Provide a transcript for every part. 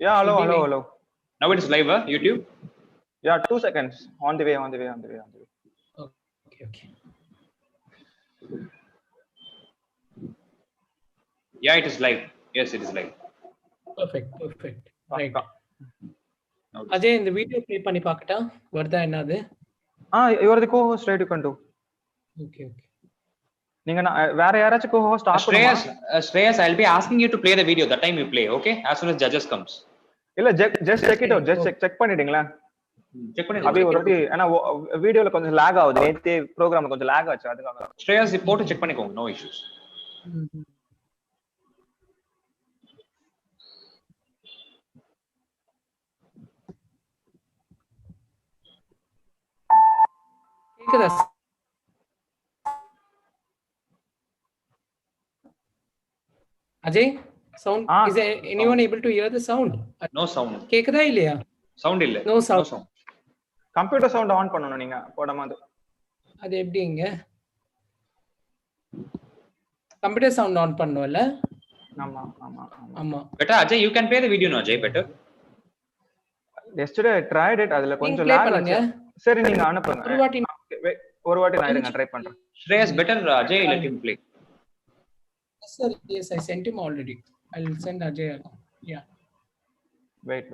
Yeah, hello, hello, hello. Now it is live, YouTube? Yeah, 2 seconds. On the way. Okay. Yeah, it is live. Yes, it is live. Perfect. Right. Now Ajay, இந்த video play பண்ணி பார்க்கட்டா? வருதா என்னது? You are the co-host, right? You can do. Okay. நீங்க வேற யாராச்சும் co-host start பண்ணுமா? Shreyas, I'll be asking you to play the video. That time you play, okay? As soon as judges comes. இல்ல just check it out. Just check பண்ணிட்டீங்களா? Check பண்ணி அப்படியே ஒரு வாட்டி ஏன்னா வீடியோல கொஞ்சம் லாக் ஆகுது. நேத்து ப்ரோகிராம்ல கொஞ்சம் லாக் ஆச்சு அதுக்காக. Shreyas போட்டு செக் பண்ணிக்கோங்க. No issues. கேக்குதா? Ajay, sound. Is anyone able to hear the sound? No sound. கேக்குதா இல்லையா? Sound இல்ல. No sound. Computer sound on பண்ணனும் நீங்க போடும்போது. அது எப்படிங்க? கம்ப்யூட்டர் சவுண்ட் ஆன் பண்ணனும்ல? ஆமா. Better Ajay, you can play the video now, Ajay, better. Yesterday I tried it. அதுல கொஞ்சம் லாக் ஆச்சு. சரி நீங்க அனுப்புங்க. ஒரு வாட்டி நான் இருங்க ட்ரை பண்றேன். Shreyas, better Ajay let him play. Yes, I sent him already. I'll send Ajay. Yeah. Wait.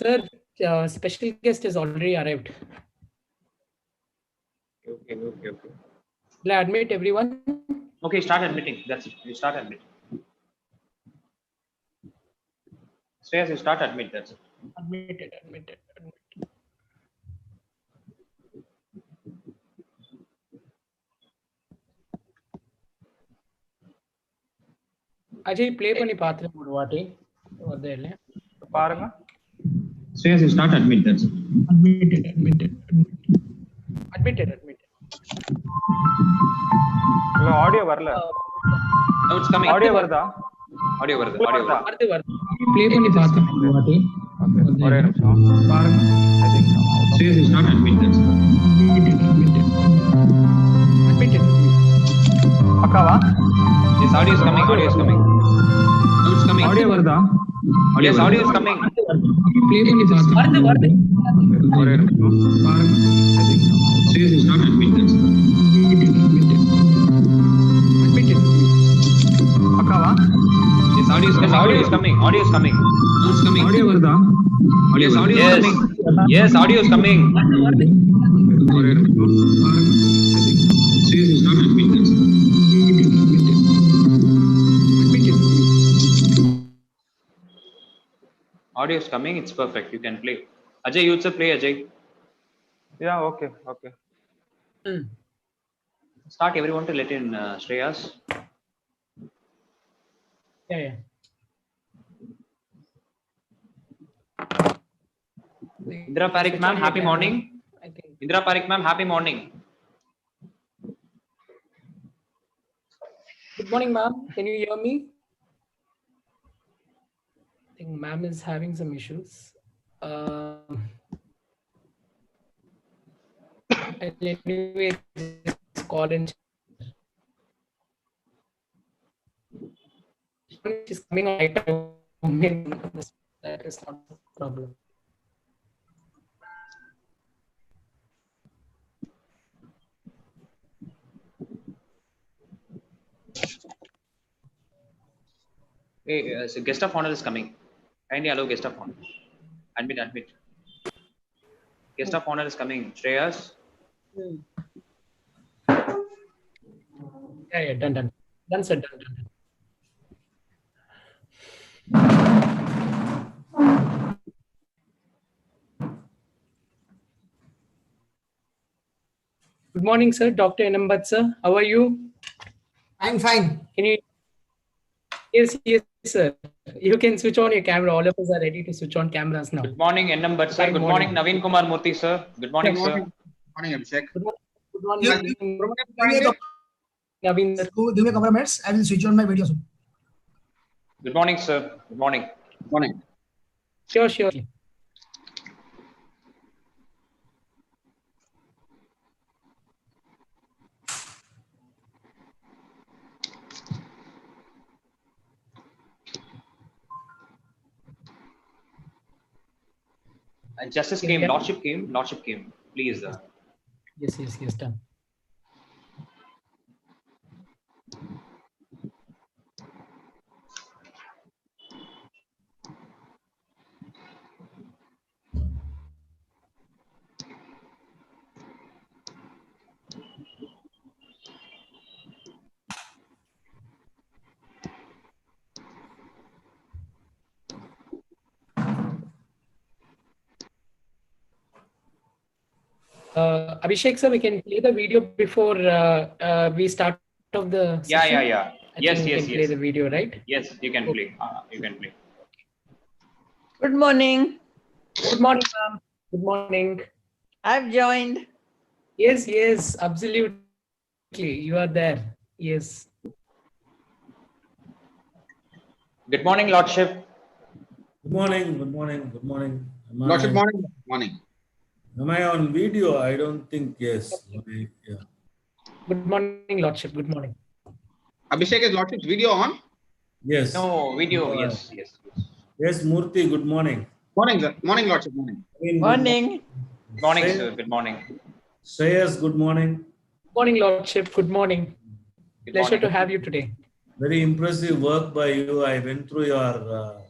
Sir, special guest is already arrived. Okay. Will I admit everyone? Okay, start admitting. That's it. You start admitting. Shreyas, you start admit. That's it. Admitted. Ajay, play பண்ணி பாத்துறேன் ஒரு வாட்டி. வருதே இல்ல. பாருங்க. Shreyas, you start admit. That's it. Admitted. இல்ல audio வரல. Now it's coming. Audio வருதா? ஆடியோ வருது. வருது. ப்ளே பண்ணி பாத்துறேன் ஒரு வாட்டி. ஒரே நிமிஷம். பாருங்க. Shreyas, you start admit. That's it. Admitted. பக்காவா? Yes, audio is coming. Now it's coming. Audio வருதா? Yes, audio is coming. Play பண்ணி பாத்துறேன். வருது. ஒரே நிமிஷம். பாருங்க. Shreyas, you start admit. That's it. Admitted. பக்காவா? Yes, audio is coming. Now it's coming. Audio வருதா? Yes, audio is coming. Yes, audio is coming. ஒரே நிமிஷம். பாருங்க. Shreyas, you start admit. That's it. Audio is coming. It's perfect. You can play. Ajay, you also play, Ajay. Yeah, okay. Start everyone to let in Shreyas. Yeah. Indra Parik ma'am, happy morning. Indra Parik ma'am, happy morning. Good morning, ma'am. Can you hear me? I think ma'am is having some issues. Anyway, just call and she's coming on right now. That is not a problem. Hey, so guest of honor is coming. Kindly allow guest of honor. Admit. Guest of honor is coming. Shreyas. Yeah, done. Done, sir, done. Good morning, sir. Dr. Enambat, sir. How are you? I'm fine. Can you? Yes, sir. You can switch on your camera. All of us are ready to switch on cameras now. Good morning, Enambat sir. Good morning, Naveen Kumar Murthy sir. Good morning, sir. Good morning, Abhishek. Good morning. Naveen, give me a couple of minutes. I will switch on my video soon. Good morning, sir. Good morning. Good morning. Sure. Justice came. Lordship came. Please. Yes, done. Abhishek sir, we can play the video before we start of the session. Yeah. Yes. Play the video, right? Yes, you can play. You can play. Good morning. Good morning, ma'am. Good morning. I've joined. Yes, absolutely. You are there. Yes. Good morning, Lordship. Good morning. Lordship, morning. Am I on video? I don't think, yes. Yeah. Good morning, Lordship. Good morning. Abhishek, is Lordship's video on? Yes. No, video. Yes. Yes, Murthy, good morning. Morning, sir. Morning, Lordship. Morning. Morning. Good morning, sir. Good morning. Shreyas, good morning. Morning, Lordship. Good morning. Good Pleasure morning. to have you today. Very impressive work by you. I went through your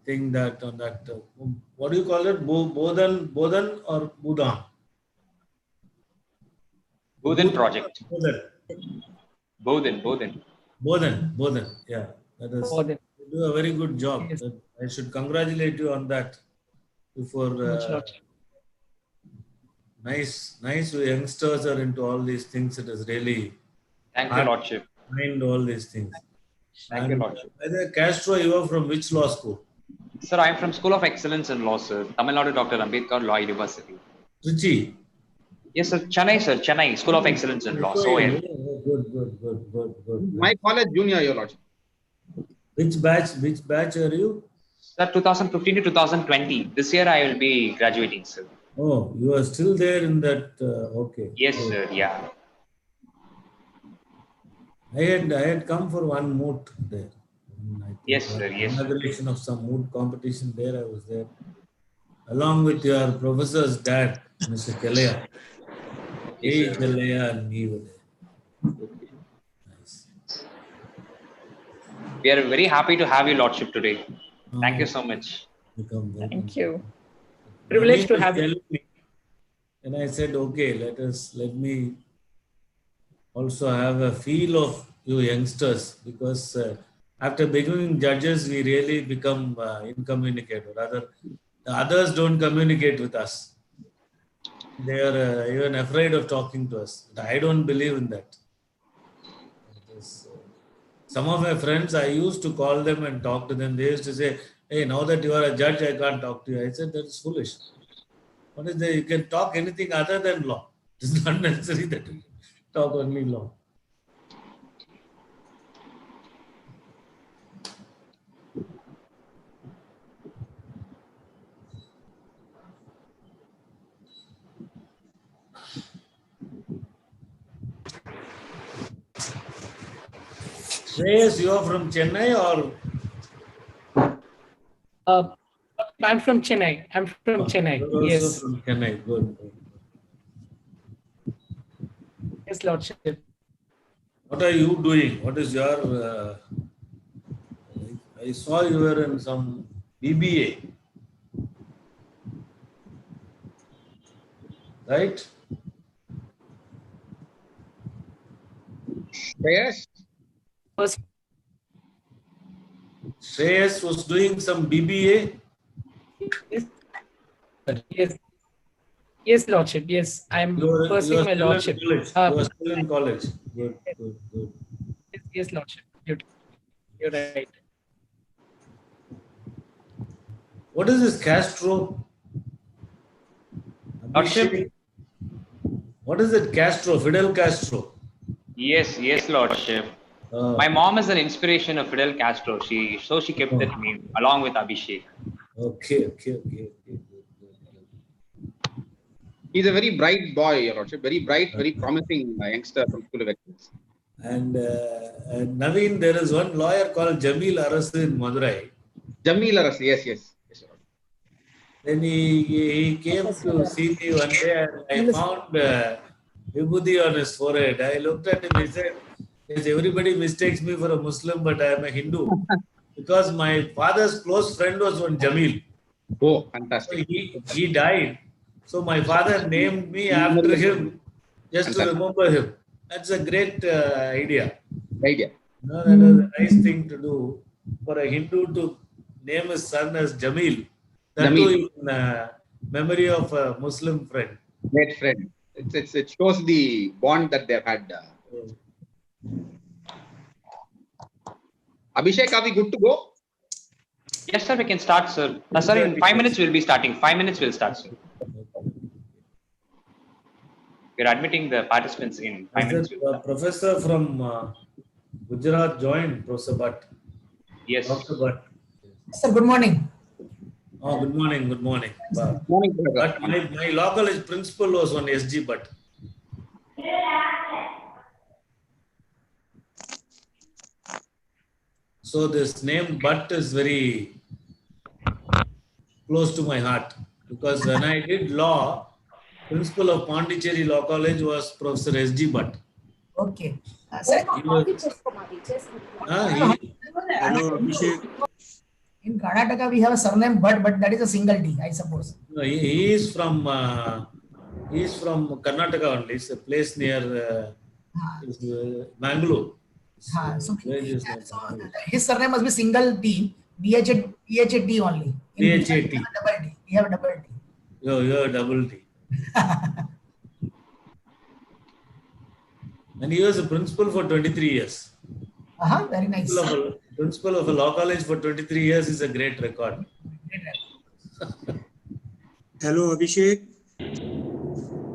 thing that on that, what do you call it? Bodhan or Buddha? Bodhan project. Bodhan. Bodhan. Yeah. That is, Bodhan. you do a very good job. Yes. I should congratulate you on that. Before nice youngsters are into all these things. It is really Thank you, Lordship. mind all these things. Thank you, Lordship. Castro, you are from which law school? Sir, I am from School of Excellence in Law, sir. Tamil Nadu Dr. Ambedkar Law University. Trichy? Yes, sir. Chennai. School of Excellence in Law. So, Good. My college junior, your Lordship. Which batch are you? Sir, 2015 to 2020. This year I will be graduating, sir. Oh, you are still there in that, okay. Yes, sir. Yeah. I had come for one moot there. Yes, sir. Inauguration of some moot competition there, I was there. Along with your professor's dad, Mr. Kelea. Yes, sir. Kelea and me were there. Nice. We are very happy to have you, Lordship, today. Thank you so much. Thank you. Privileged to have you. And I said, okay, let me also have a feel of you youngsters, because after becoming judges, we really become incommunicado. Rather, the others don't communicate with us. They are even afraid of talking to us. I don't believe in that. Some of my friends, I used to call them and talk to them. They used to say, hey, now that you are a judge, I can't talk to you. I said, that is foolish. What is that? You can talk anything other than law. It's not necessary that you talk only law. Shreyas, you are from Chennai or? I'm from Chennai. I'm from Chennai. You're also Yes. from Chennai. Good. Yes, Lordship. What are you doing? What is your? I saw you were in some BBA, right? Yes. First, Shreyas was doing some BBA. yes. Yes, Lordship. Yes, I'm pursuing my Lordship. You are still in college. Good. Yes, Lordship. You're right. What is this Castro? Lordship? What is it, Castro? Fidel Castro? Yes, Lordship. My mom is an inspiration of Fidel Castro. She kept that name along with Abhishek. Okay. He's a very bright boy, Your Lordship. Very bright, very promising youngster from School of Excellence. And Naveen, there is one lawyer called Jamil Arasu in Madurai. Jamil Arasu, yes. Then he came to see me one day and I found vibhuti on his forehead. I looked at him and said, yes, everybody mistakes me for a Muslim, but I am a Hindu. Because my father's close friend was one Jamil. Oh, fantastic. So he died. So my father named me after him just to remember him. That's a great idea. Idea. No, that was a nice thing to do for a Hindu to name his son as Jamil. That too in memory of a Muslim friend. Great friend. It shows the bond that they've had. Abhishek, are we good to go? Yes, sir, we can start, sir. Sir, in 5 minutes we'll be starting. 5 minutes we'll start, sir. We're admitting the participants in 5 minutes. Professor from Gujarat joined, Professor Bhatt. Yes. Dr. Bhatt. Sir, good morning. Oh, good morning. Morning, But my law college principal was on SG Bhatt. So this name Bhatt is very close to my heart because when I did law, principal of Pondicherry Law College was Professor SG Bhatt. Okay. Sir, Hello, Abhishek. In Karnataka, we have a surname Bhatt, but that is a single T, I suppose. No, he is from Karnataka only. It's a place near Mangalore. So his surname must be single T, DHAT only. DHAT. We have a double T. You have double T. And he was a principal for 23 years. Very nice. Principal of a law college for 23 years is a great record. Hello, Abhishek.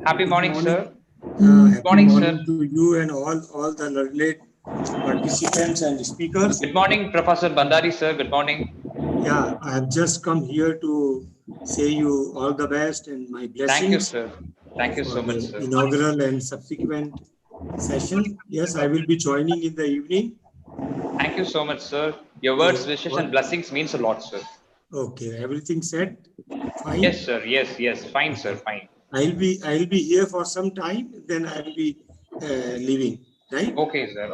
Happy morning, sir. Good morning, sir. To you and all the lovely participants and speakers. Good morning, Professor Bandari, sir. Good morning. Yeah, I have just come here to say you all the best and my blessings. Thank you, sir. Thank you so much, sir. Inaugural and subsequent session. Yes, I will be joining in the evening. Thank you so much, sir. Your words, wishes, and blessings means a lot, sir. Okay, everything said? Fine. Yes, sir. Yes. Fine, sir. Fine. I'll be here for some time. Then I'll be leaving. Right? Okay, sir.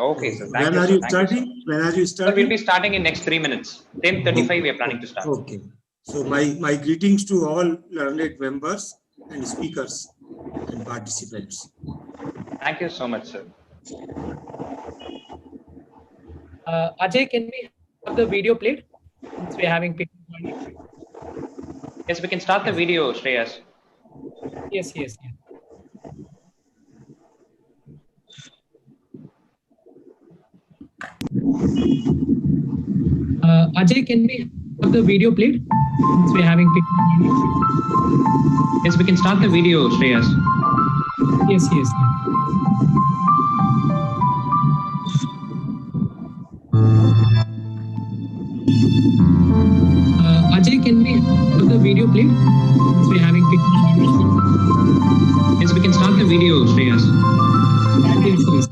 When are you starting? When are you starting? Sir, we'll be starting in next 3 minutes. 10:35 we are planning to start. Okay. So my greetings to all learned members and speakers and participants. Thank you so much, sir. Ajay, can we have the video played? Since we're having people. Yes, we can start the video, Shreyas. Yes. Ajay, can we have the video played? Since we're having people. Yes, we can start the video, Shreyas. Yes. Ajay, can we have the video played? Since we're having people. Yes, we can start the video, Shreyas. Yes.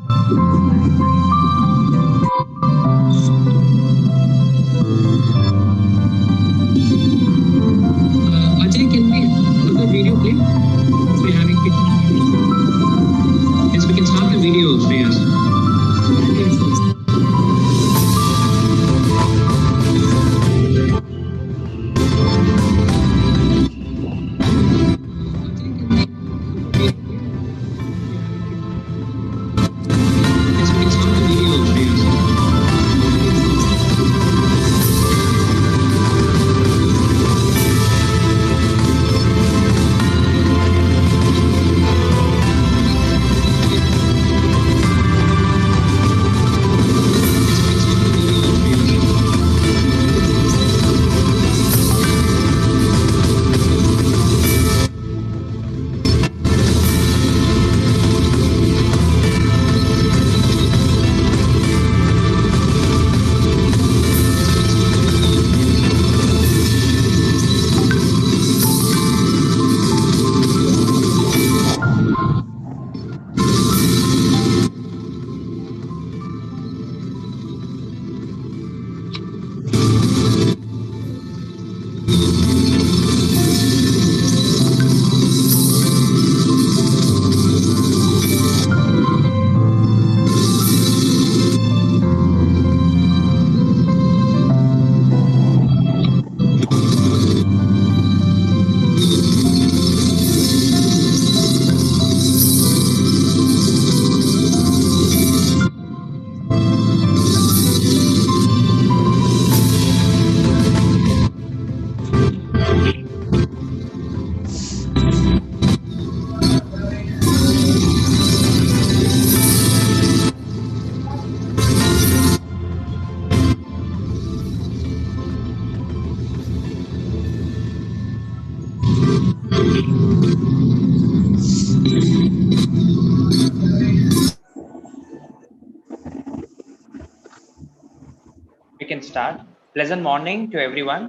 start. Pleasant morning to everyone.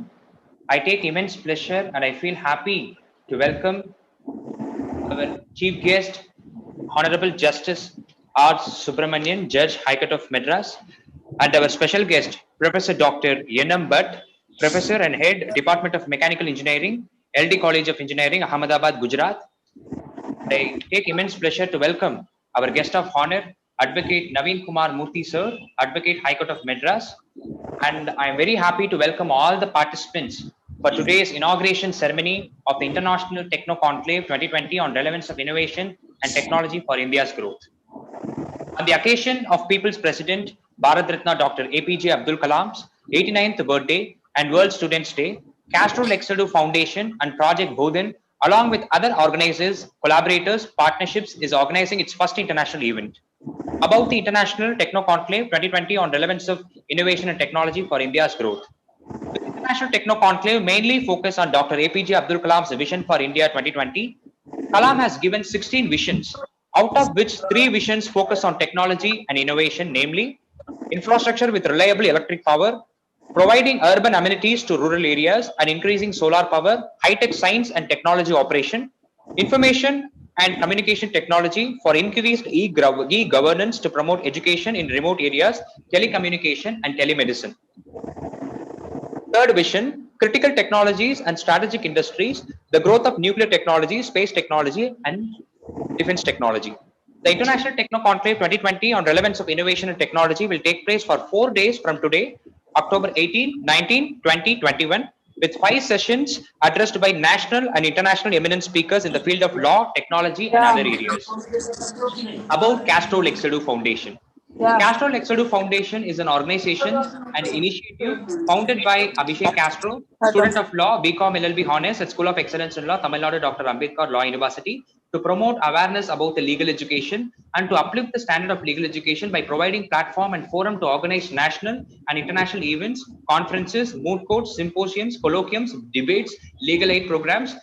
I take immense pleasure and I feel happy to welcome our chief guest, Honorable Justice R. Subramanian, Judge, High Court of Madras, and our special guest, Professor Dr. N.M. Bhatt, Professor and Head, Department of Mechanical Engineering, LD College of Engineering, Ahmedabad, Gujarat. I take immense pleasure to welcome our guest of honor, Advocate Naveen Kumar Murthy Sir, Advocate High Court of Madras. And I am very happy to welcome all the participants for today's inauguration ceremony of the International Techno Conclave 2020 on relevance of innovation and technology for India's growth. On the occasion of People's President Bharat Ratna Dr. APJ Abdul Kalam's 89th birthday and World Students' Day, Castro Lexedo Foundation and Project Bodhin, along with other organizers, collaborators, partnerships, is organizing its first international event about the International Techno Conclave 2020 on relevance of innovation and technology for India's growth. The International Techno Conclave mainly focus on Dr. APJ Abdul Kalam's vision for India 2020. Kalam has given 16 visions, out of which 3 visions focus on technology and innovation, namely infrastructure with reliable electric power, providing urban amenities to rural areas and increasing solar power, high-tech science and technology operation, information and communication technology for increased e-governance to promote education in remote areas, telecommunication and telemedicine. Third vision, critical technologies and strategic industries, the growth of nuclear technology, space technology and defense technology. The International Techno Conclave 2020 on relevance of innovation and technology will take place for 4 days from today, October 18, 19, 20, 21, with 5 sessions addressed by national and international eminent speakers in the field of law, technology, and other areas. About Castro Lexedo Foundation. Castro Lexedo Foundation is an organization and initiative founded by Abhishek Castro, student of law, BCom LLB Honors at School of Excellence in Law, Tamil Nadu Dr. Ambedkar Law University, to promote awareness about the legal education and to uplift the standard of legal education by providing platform and forum to organize national and international events, conferences, moot courts, symposiums, colloquiums, debates, legal aid programs,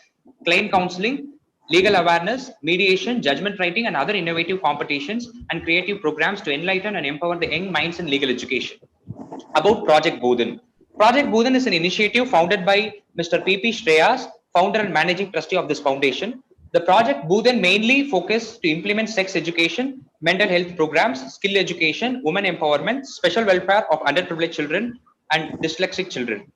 client counseling, legal awareness, mediation, judgment writing, and other innovative competitions and creative programs to enlighten and empower the young minds in legal education. About Project Bodhin. Project Bodhin is an initiative founded by Mr. P.P. Shreyas, founder and managing trustee of this foundation. The Project Bodhin mainly focused to implement sex education, mental health programs, skill education, women empowerment, special welfare of underprivileged children, and dyslexic children.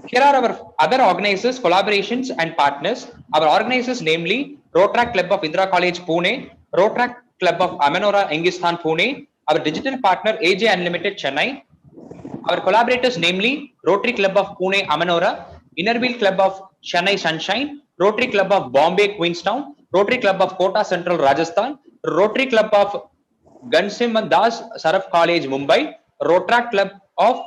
Here are our other organizers, collaborations, and partners. Our organizers, namely Rotaract Club of Indira College, Pune, Rotaract Club of Amenora, Engistan, Pune, our digital partner, AJ Unlimited, Chennai. Our collaborators, namely Rotary Club of Pune, Amenora, Innerwheel Club of Chennai, Sunshine, Rotary Club of Bombay, Queenstown, Rotary Club of Kota Central, Rajasthan, Rotary Club of Gansiman Das, Saraf College, Mumbai, Rotaract Club of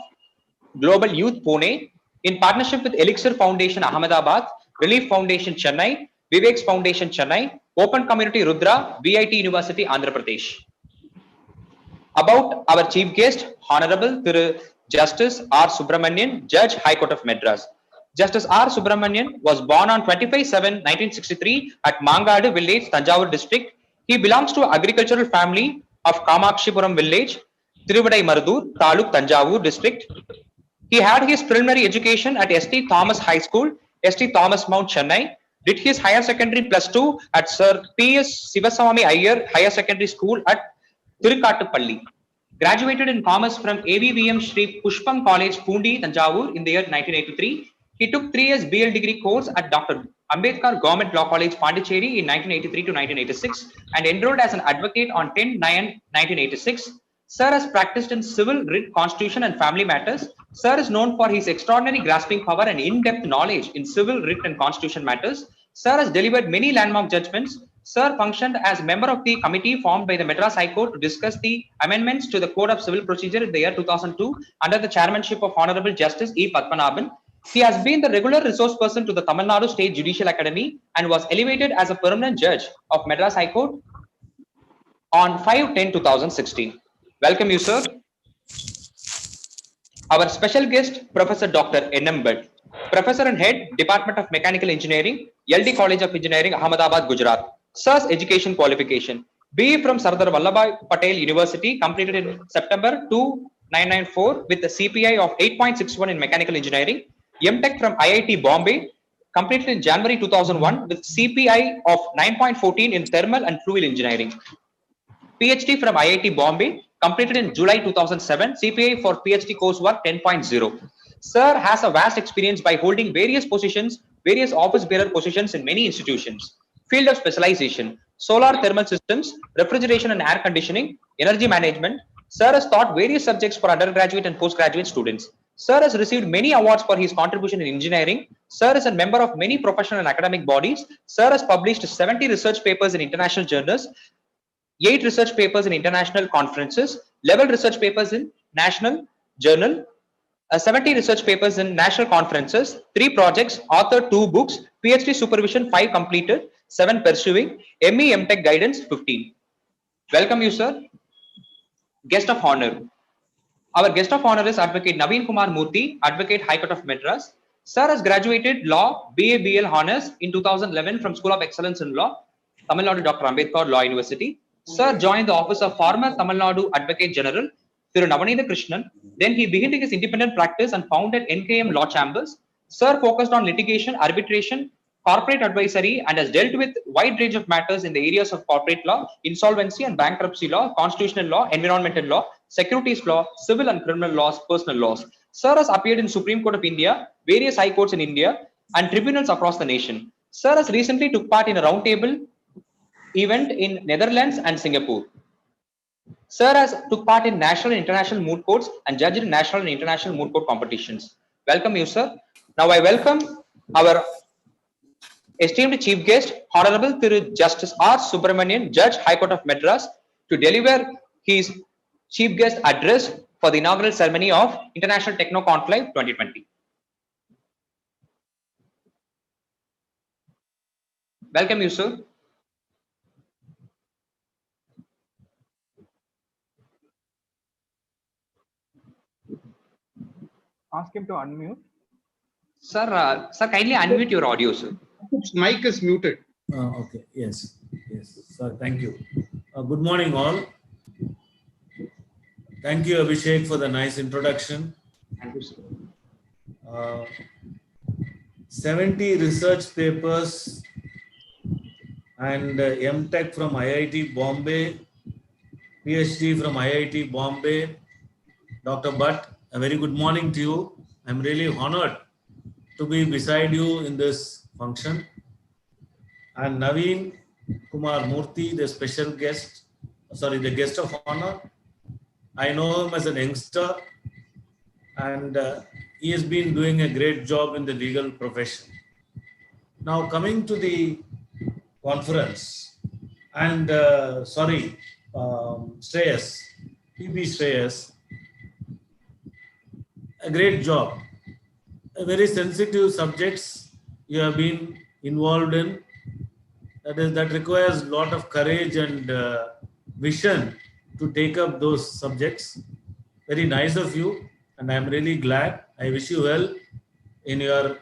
Global Youth, Pune, in partnership with Elixir Foundation, Ahmedabad, Relief Foundation, Chennai, Vivek's Foundation, Chennai, Open Community Rudra, VIT University, Andhra Pradesh. About our chief guest, Honorable Justice R. Subramanian, Judge, High Court of Madras. Justice R. Subramanian was born on 25/7/1963 at Mangadu village, Tanjavur district. He belongs to an agricultural family of Kamakshipuram village, Tiruvadai Marudur, Taluk, Tanjavur district. He had his preliminary education at St. Thomas High School, St. Thomas Mount, Chennai. Did his higher secondary +2 at Sir P.S. Sivaswamy Iyer Higher Secondary School at Tirukkattupalli. Graduated in commerce from AVVM Shri Pushpam College, Pundi, Tanjavur in the year 1983. He took 3 years BL degree course at Dr. Ambedkar Government Law College, Pondicherry in 1983 to 1986 and enrolled as an advocate on 10/9/1986. Sir has practiced in civil, writ, constitution and family matters. Sir is known for his extraordinary grasping power and in-depth knowledge in civil, writ and constitution matters. Sir has delivered many landmark judgments. Sir functioned as member of the committee formed by the Madras High Court to discuss the amendments to the Code of Civil Procedure in the year 2002 under the chairmanship of Honorable Justice E. Padmanabhan. He has been the regular resource person to the Tamil Nadu State Judicial Academy and was elevated as a permanent judge of Madras High Court on 5/10/2016. Welcome you, sir. Our special guest, Professor Dr. N.M. Bhatt, Professor and Head, Department of Mechanical Engineering, LD College of Engineering, Ahmedabad, Gujarat. Sir's education qualification: BE from Sardar Vallabhbhai Patel University, completed in September 2, 994 with a CPI of 8.61 in mechanical engineering. MTech from IIT Bombay, completed in January 2001 with CPI of 9.14 in thermal and fluid engineering. PhD from IIT Bombay, completed in July 2007, CPI for PhD coursework 10.0. Sir has a vast experience by holding various positions, various office bearer positions in many institutions. Field of specialization: solar thermal systems, refrigeration and air conditioning, energy management. Sir has taught various subjects for undergraduate and postgraduate students. Sir has received many awards for his contribution in engineering. Sir is a member of many professional and academic bodies. Sir has published 70 research papers in international journals, 8 research papers in international conferences, 11 research papers in national journal, 70 research papers in national conferences, 3 projects, authored 2 books, PhD supervision 5 completed, 7 pursuing, ME MTech guidance 15. Welcome you, sir. Guest of honor. Our guest of honor is Advocate Naveen Kumar Murthy, Advocate High Court of Madras. Sir has graduated Law, BA BL Honors in 2011 from School of Excellence in Law, Tamil Nadu Dr. Ambedkar Law University. Sir joined the office of former Tamil Nadu Advocate General Thiru Navanitha Krishnan. Then he began his independent practice and founded NKM Law Chambers. Sir focused on litigation, arbitration, corporate advisory, and has dealt with wide range of matters in the areas of corporate law, insolvency and bankruptcy law, constitutional law, environmental law, securities law, civil and criminal laws, personal laws. Sir has appeared in Supreme Court of India, various high courts in India, and tribunals across the nation. Sir has recently took part in a roundtable event in Netherlands and Singapore. Sir has took part in national and international moot courts and judged in national and international moot court competitions. Welcome you, sir. Now I welcome our esteemed chief guest, Honorable Thiru Justice R. Subramanian, Judge, High Court of Madras, to deliver his chief guest address for the inaugural ceremony of International Techno Conclave 2020. Welcome you, sir. Ask him to unmute. Sir, sir, kindly unmute your audio, sir. His mic is muted. Okay, yes, sir, thank you. Good morning, all. Thank you, Abhishek, for the nice introduction. Thank you, sir. 70 research papers and MTech from IIT Bombay, PhD from IIT Bombay. Dr. Bhatt, a very good morning to you. I'm really honored to be beside you in this function. And Naveen Kumar Murthy, the special guest, the guest of honor. I know him as an youngster, and he has been doing a great job in the legal profession. Now coming to the conference, and Shreyas, PB Shreyas, a great job. A very sensitive subjects you have been involved in. That requires a lot of courage and vision to take up those subjects. Very nice of you, and I'm really glad. I wish you well in your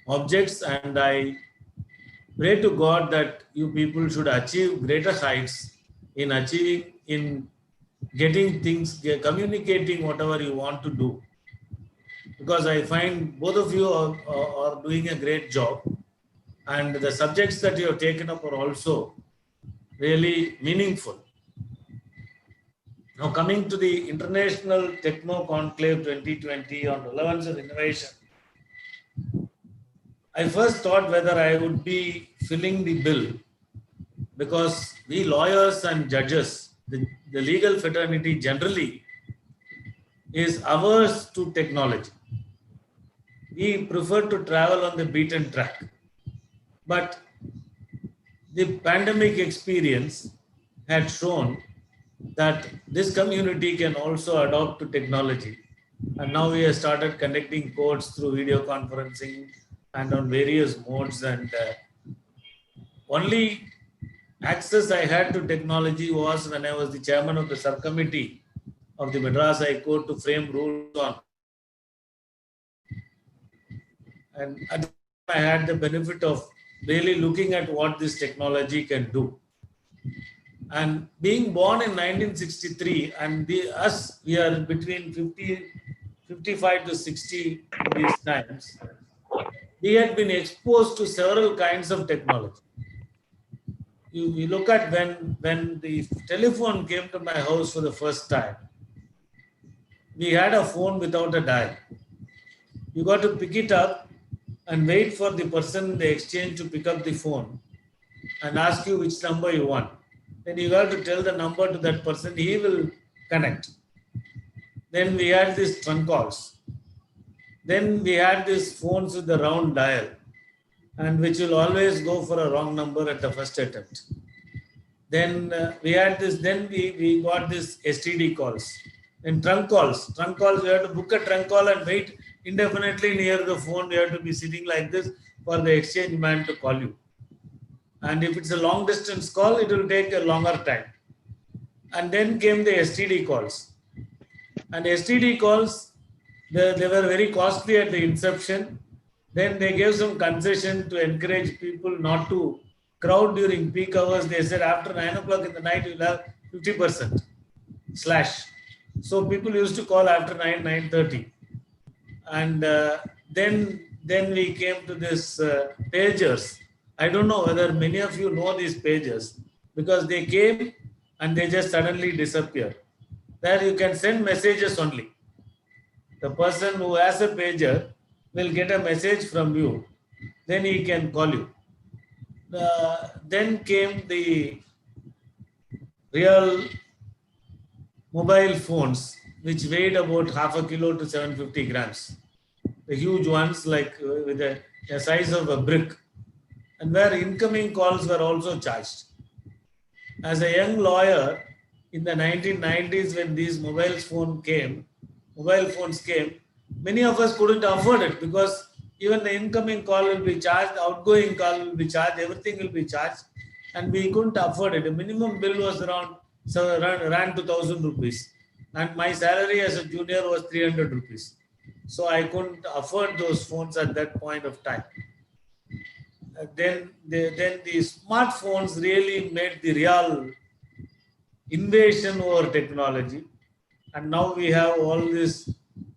objects, and I pray to God that you people should achieve greater heights in getting things, communicating whatever you want to do. Because I find both of you are doing a great job, and the subjects that you have taken up are also really meaningful. Now coming to the International Techno Conclave 2020 on relevance and innovation, I first thought whether I would be filling the bill, because we lawyers and judges, the legal fraternity generally is averse to technology. We prefer to travel on the beaten track. But the pandemic experience had shown that this community can also adopt to technology. And now we have started conducting courts through video conferencing and on various modes. And only access I had to technology was when I was the chairman of the subcommittee of the Madras High Court to frame rules on. And I had the benefit of really looking at what this technology can do. And being born in 1963, and we are between 55 to 60 in these times, we had been exposed to several kinds of technology. You look at when the telephone came to my house for the first time, we had a phone without a dial. You got to pick it up and wait for the person in the exchange to pick up the phone and ask you which number you want. Then you got to tell the number to that person, he will connect. Then we had these trunk calls. Then we had these phones with the round dial, and which will always go for a wrong number at the first attempt. Then we had this, then we got this STD calls. And trunk calls, we have to book a trunk call and wait indefinitely near the phone. You have to be sitting like this for the exchange man to call you. And if it's a long distance call, it will take a longer time. And then came the STD calls. And STD calls, they were very costly at the inception. Then they gave some concession to encourage people not to crowd during peak hours. They said after 9 o'clock in the night, you'll have 50% slash. So people used to call after 9:30. And then we came to this pagers. I don't know whether many of you know these pagers, because they came and they just suddenly disappeared. There you can send messages only. The person who has a pager will get a message from you, then he can call you. Then came the real mobile phones, which weighed about half a kilo to 750 grams. The huge ones, like with the size of a brick, and where incoming calls were also charged. As a young lawyer in the 1990s, when these mobile phones came, many of us couldn't afford it, because even the incoming call will be charged, outgoing call will be charged, everything will be charged, and we couldn't afford it. The minimum bill was around 2,000 rupees, and my salary as a junior was 300 rupees. So I couldn't afford those phones at that point of time. Then the smartphones really made the real invasion over technology. And now we have all these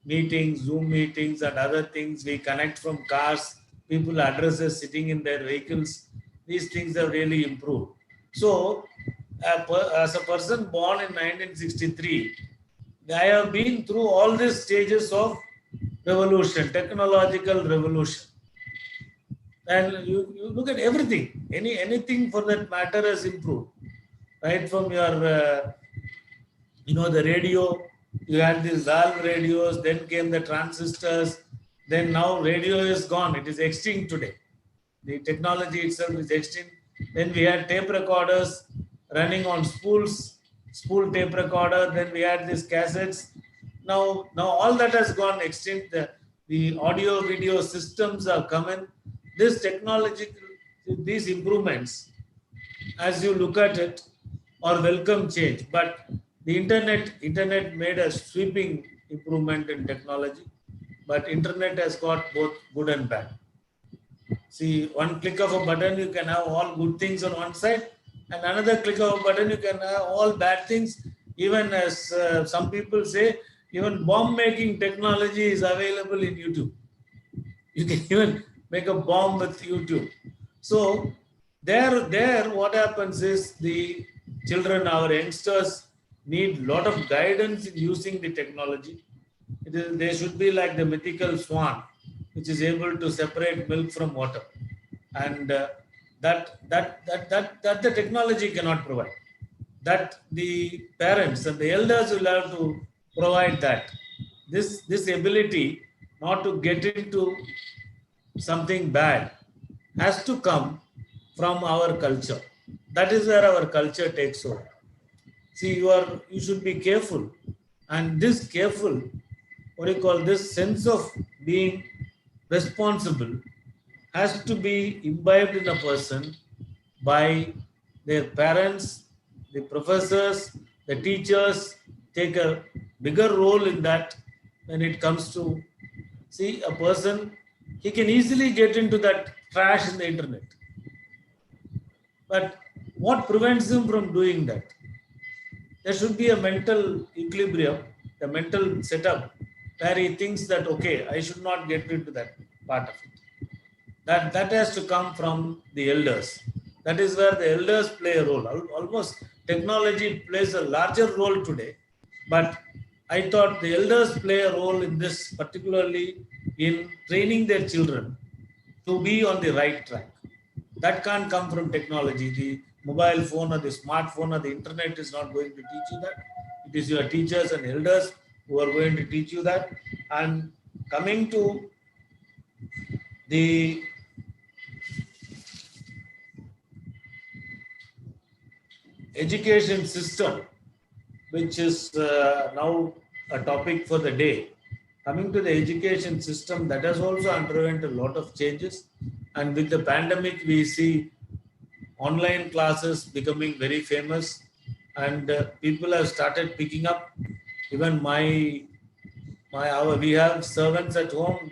meetings, Zoom meetings and other things. We connect from cars, people addresses sitting in their vehicles. These things have really improved. So as a person born in 1963, I have been through all these stages of revolution, technological revolution. And you look at everything, anything for that matter has improved. Right from your, the radio, you had these valve radios, then came the transistors, then now radio is gone, it is extinct today. The technology itself is extinct. Then we had tape recorders running on spool tape recorder, then we had these cassettes. Now all that has gone extinct. The audio video systems are coming. This technology, these improvements, as you look at it, are welcome change. But the internet made a sweeping improvement in technology, but internet has got both good and bad. See, one click of a button, you can have all good things on one side, and another click of a button, you can have all bad things. Even as some people say, even bomb making technology is available in YouTube. You can even make a bomb with YouTube. So there what happens is the children, our youngsters, need a lot of guidance in using the technology. They should be like the mythical swan, which is able to separate milk from water. And that the technology cannot provide. That the parents and the elders will have to provide that. This ability not to get into something bad has to come from our culture. That is where our culture takes over. See, you should be careful, and this careful, this sense of being responsible has to be imbibed in a person by their parents, the professors, the teachers. Take a bigger role in that when it comes to, see, a person, he can easily get into that trash in the internet. But what prevents him from doing that? There should be a mental equilibrium, a mental setup where he thinks that, okay, I should not get into that part of it. That has to come from the elders. That is where the elders play a role. Almost technology plays a larger role today, but I thought the elders play a role in this, particularly in training their children to be on the right track. That can't come from technology. The mobile phone or the smartphone or the internet is not going to teach you that. It is your teachers and elders who are going to teach you that. And coming to the education system, which is now a topic for the day. Coming to the education system, that has also underwent a lot of changes. And with the pandemic, we see online classes becoming very famous, and people have started picking up. Even we have servants at home.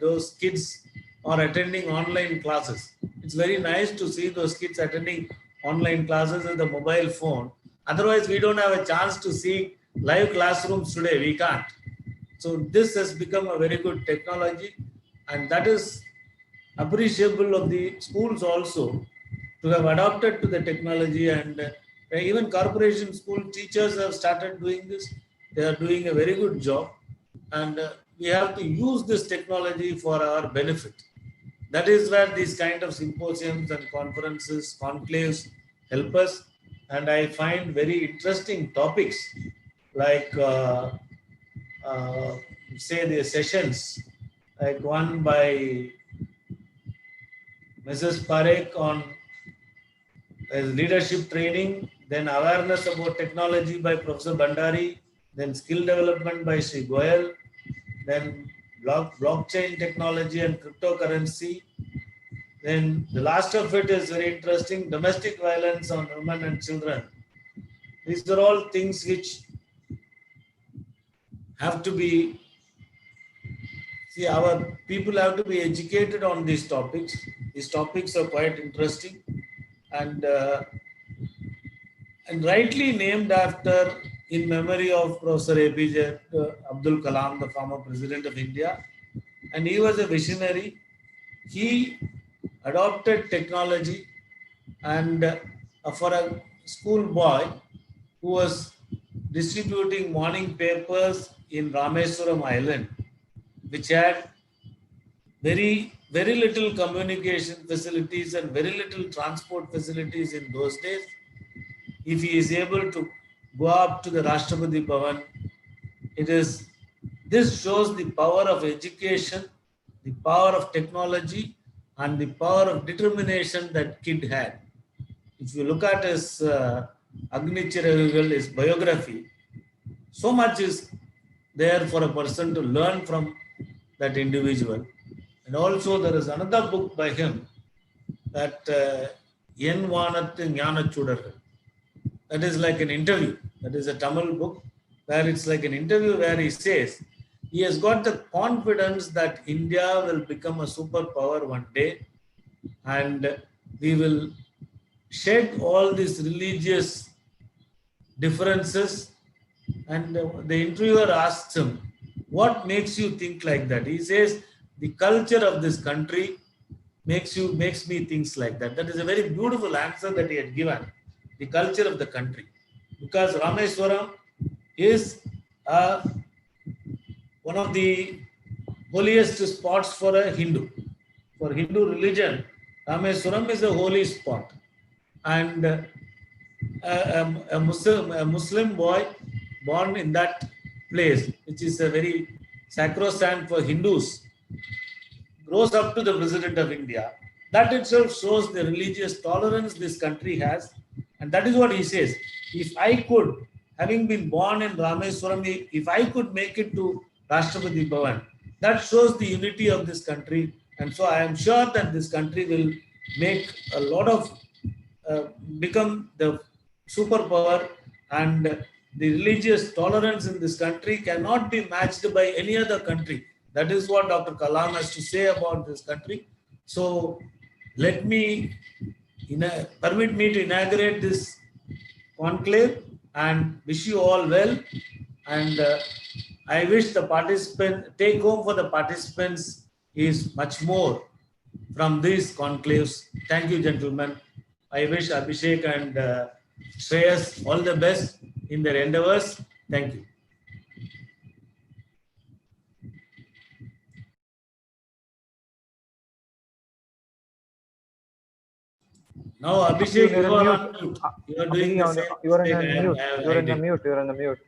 Those kids are attending online classes. It's very nice to see those kids attending online classes with a mobile phone. Otherwise, we don't have a chance to see live classrooms today. We can't. So this has become a very good technology, and that is appreciable of the schools also to have adopted to the technology. And even corporation school teachers have started doing this. They are doing a very good job, and we have to use this technology for our benefit. That is where these kind of symposiums and conferences, conclaves help us. And I find very interesting topics like say the sessions, like one by Mrs. Parekh on leadership training, then awareness about technology by Professor Bandari, then skill development by Sri Goyal, then blockchain technology and cryptocurrency. Then the last of it is very interesting, domestic violence on women and children. These are all things which have to be, our people have to be educated on these topics. These topics are quite interesting, and rightly named after, in memory of Professor APJ Abdul Kalam, the former President of India. And he was a visionary. He adopted technology, and for a school boy who was distributing morning papers in Rameswaram Island, which had very little communication facilities and very little transport facilities in those days, if he is able to go up to the Rashtrapati Bhavan, this shows the power of education, the power of technology, and the power of determination that kid had. If you look at his Agnichiravigal, his biography, so much is there for a person to learn from that individual. And also there is another book by him, that Yen Vanathu Jnanachudargal. That is like an interview. That is a Tamil book where it's like an interview where he says he has got the confidence that India will become a superpower one day, and we will shed all these religious differences. And the interviewer asks him, what makes you think like that? He says, the culture of this country makes me think like that. That is a very beautiful answer that he had given. The culture of the country, because Rameswaram is one of the holiest spots for a Hindu. For Hindu religion, Rameswaram is a holy spot, and a Muslim boy born in that place, which is a very sacrosanct for Hindus, grows up to the President of India. That itself shows the religious tolerance this country has. And that is what he says. If I could, having been born in Rameswaram, if I could make it to Rashtrapati Bhavan, that shows the unity of this country. And so I am sure that this country will make a lot of, become the superpower, and the religious tolerance in this country cannot be matched by any other country. That is what Dr. Kalam has to say about this country. So let me permit me to inaugurate this conclave and wish you all well. And I wish the take home for the participants is much more from these conclaves. Thank you, gentlemen. I wish Abhishek and Shreyas all the best in their endeavors. Thank you. Now, Abhishek, you are on mute. You are doing the same. You are in the mute.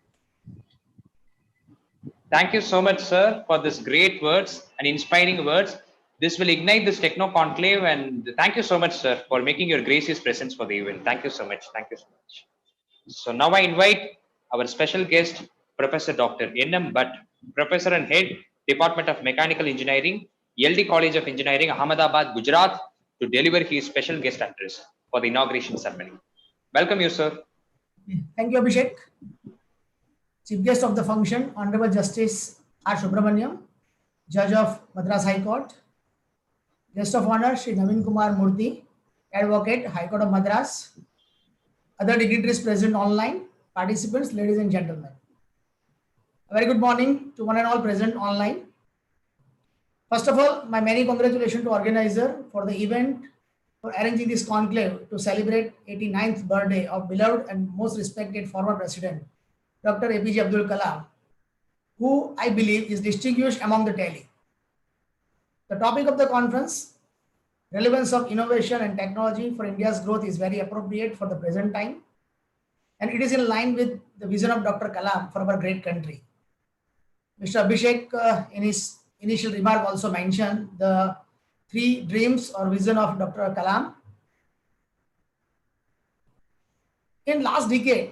Thank you so much, sir, for this great words and inspiring words. This will ignite this Techno Conclave, and thank you so much, sir, for making your gracious presence for the event. Thank you so much. Thank you so much. So now I invite our special guest, Professor Dr. N.M. Bhatt, Professor and Head, Department of Mechanical Engineering, LD College of Engineering, Ahmedabad, Gujarat, to deliver his special guest address for the inauguration ceremony. Welcome you, sir. Thank you, Abhishek. Chief guest of the function, Honorable Justice R. Subramaniam, Judge of Madras High Court. Guest of honor, Shri Naveen Kumar Murthy, Advocate, High Court of Madras. Other dignitaries present online, participants, ladies and gentlemen. A very good morning to one and all present online. First of all, my many congratulations to organizer for the event, for arranging this conclave to celebrate 89th birthday of beloved and most respected former President, Dr. APJ Abdul Kalam, who I believe is distinguished among the tally. The topic of the conference, relevance of innovation and technology for India's growth, is very appropriate for the present time. And it is in line with the vision of Dr. Kalam for our great country. Mr. Abhishek, in his initial remark, also mentioned the 3 dreams or vision of Dr. Kalam. In last decade,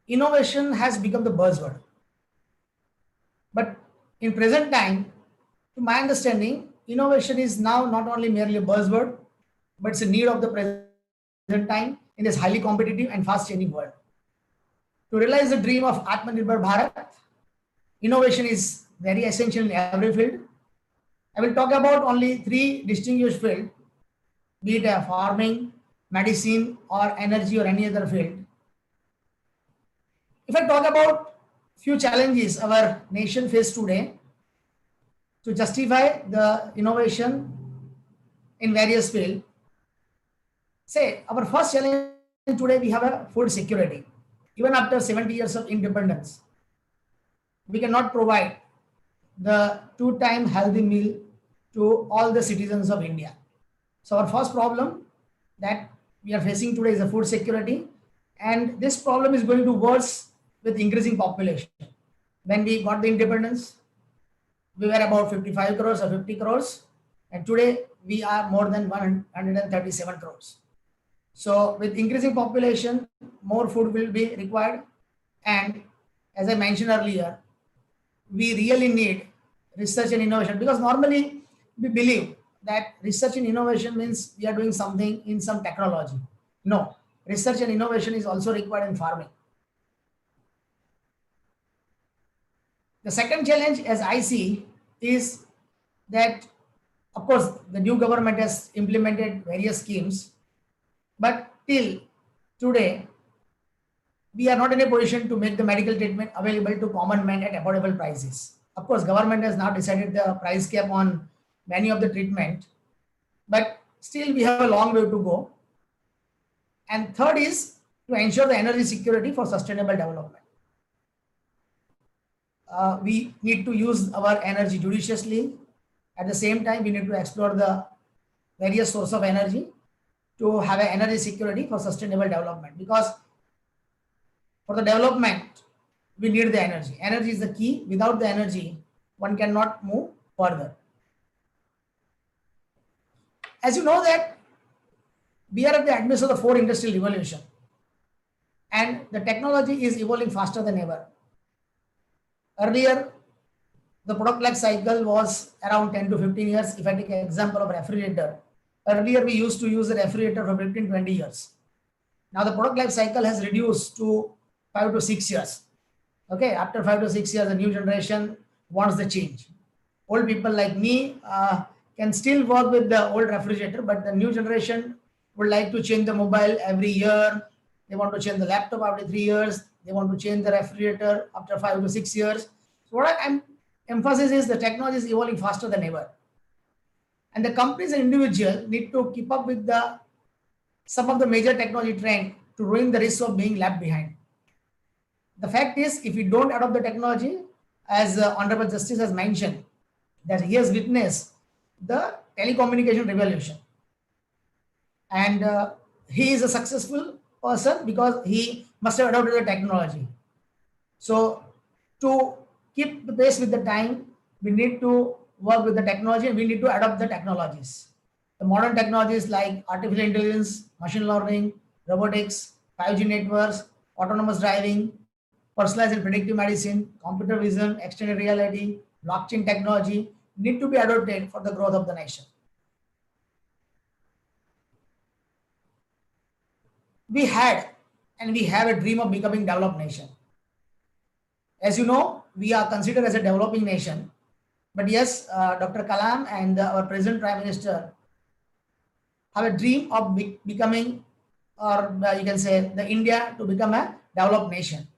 innovation has become the buzzword. But in present time, to my understanding, innovation is now not only merely a buzzword, but it's a need of the present time in this highly competitive and fast-changing world. To realize the dream of Atmanirbhar Bharat, innovation is very essential in every field. I will talk about only 3 distinguished fields, be it farming, medicine, or energy, or any other field. If I talk about few challenges our nation faces today, to justify the innovation in various fields, say our first challenge today, we have a food security. Even after 70 years of independence, we cannot provide the 2-time healthy meal to all the citizens of India. So our first problem that we are facing today is the food security, and this problem is going to worse with increasing population. When we got the independence, we were about 55 crores or 50 crores, and today we are more than 137 crores. So with increasing population, more food will be required. And as I mentioned earlier, we really need research and innovation, because normally we believe that research and innovation means we are doing something in some technology. No, research and innovation is also required in farming. The second challenge, as I see, is that, of course, the new government has implemented various schemes, but till today, we are not in a position to make the medical treatment available to common man at affordable prices. Of course, government has now decided the price cap on many of the treatment, but still we have a long way to go. And third is to ensure the energy security for sustainable development. We need to use our energy judiciously. At the same time, we need to explore the various sources of energy to have an energy security for sustainable development, because for the development, we need the energy. Energy is the key. Without the energy, one cannot move further. As you know that we are at the admits of the 4th industrial revolution, and the technology is evolving faster than ever. Earlier, the product life cycle was around 10 to 15 years. If I take an example of refrigerator, earlier we used to use a refrigerator for 15, 20 years. Now the product life cycle has reduced to 5 to 6 years. Okay, after 5 to 6 years, the new generation wants the change. Old people like me can still work with the old refrigerator, but the new generation would like to change the mobile every year. They want to change the laptop after 3 years. They want to change the refrigerator after 5 to 6 years. So what I'm emphasis is the technology is evolving faster than ever. And the companies and individuals need to keep up with some of the major technology trend to ruin the risk of being left behind. The fact is, if we don't adopt the technology, as Honorable Justice has mentioned, that he has witnessed the telecommunication revolution. And he is a successful person because he must have adopted the technology. So to keep the pace with the time, we need to work with the technology and we need to adopt the technologies. The modern technologies like artificial intelligence, machine learning, robotics, 5G networks, autonomous driving, personalized and predictive medicine, computer vision, extended reality, blockchain technology need to be adopted for the growth of the nation. We had and we have a dream of becoming a developed nation. As you know, we are considered as a developing nation. But yes, Dr. Kalam and our present Prime Minister have a dream of becoming, or you can say, the India to become a developed nation.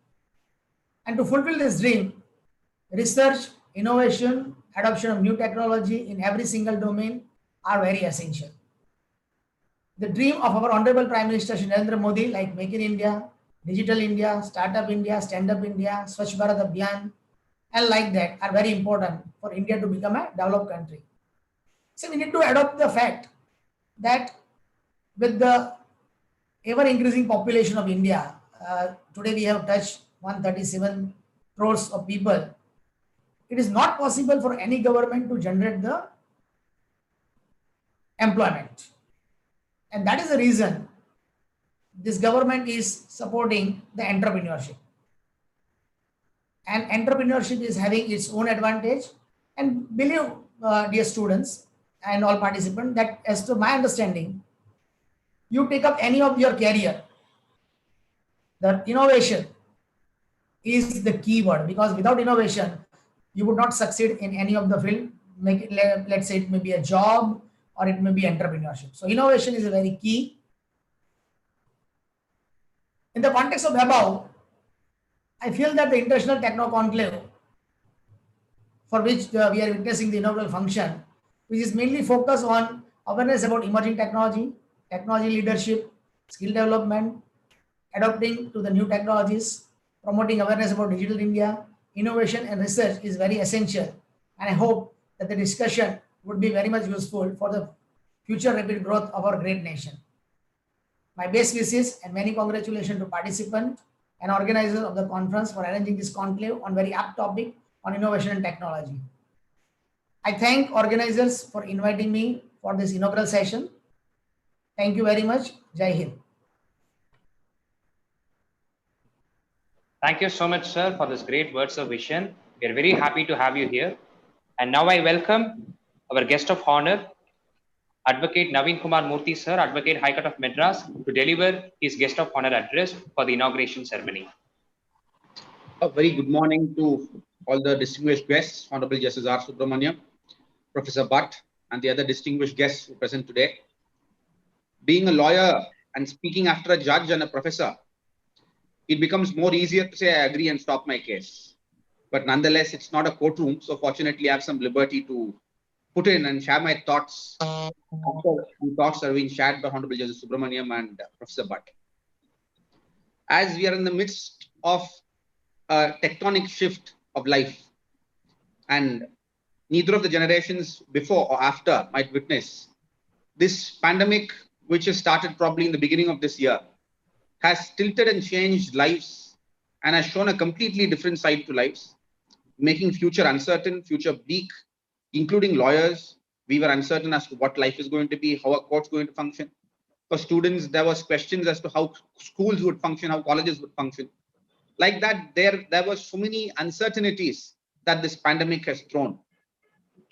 And to fulfill this dream, research, innovation, adoption of new technology in every single domain are very essential. The dream of our Honorable Prime Minister Shri Narendra Modi, like Make in India, Digital India, Startup India, Stand Up India, Swachh Bharat Abhiyan, and like that are very important for India to become a developed country. So we need to adopt the fact that with the ever-increasing population of India, today we have touched 137 crores of people. It is not possible for any government to generate the employment. And that is the reason this government is supporting the entrepreneurship. And entrepreneurship is having its own advantage. And believe, dear students and all participants, that as to my understanding, you take up any of your career, the innovation is the key word, because without innovation, you would not succeed in any of the field. Let's say it may be a job or it may be entrepreneurship. So innovation is a very key. In the context of above, I feel that the International Techno Conclave, for which we are witnessing the inaugural function, which is mainly focused on awareness about emerging technology, technology leadership, skill development, adopting to the new technologies, promoting awareness about digital India, innovation and research is very essential. And I hope that the discussion would be very much useful for the future rapid growth of our great nation. My best wishes and many congratulations to participants and organizers of the conference for arranging this conclave on very apt topic on innovation and technology. I thank organizers for inviting me for this inaugural session. Thank you very much. Jai Hind. Thank you so much, sir, for this great words of vision. We are very happy to have you here. And now I welcome our guest of honor, Advocate Naveen Kumar Murthy, sir, Advocate High Court of Madras, to deliver his guest of honor address for the inauguration ceremony. A very good morning to all the distinguished guests, Honorable Justice R. Subramaniam, Professor Bhatt, and the other distinguished guests who are present today. Being a lawyer and speaking after a judge and a professor, it becomes more easier to say I agree and stop my case. But nonetheless, it's not a courtroom. So fortunately, I have some liberty to put in and share my thoughts. Thoughts are being shared by Honorable Justice Subramaniam and Professor Bhatt. As we are in the midst of a tectonic shift of life, and neither of the generations before or after might witness, this pandemic, which has started probably in the beginning of this year, has tilted and changed lives and has shown a completely different side to lives, making future uncertain, future bleak, including lawyers. We were uncertain as to what life is going to be, how a court's going to function. For students, there was questions as to how schools would function, how colleges would function. Like that, there were so many uncertainties that this pandemic has thrown.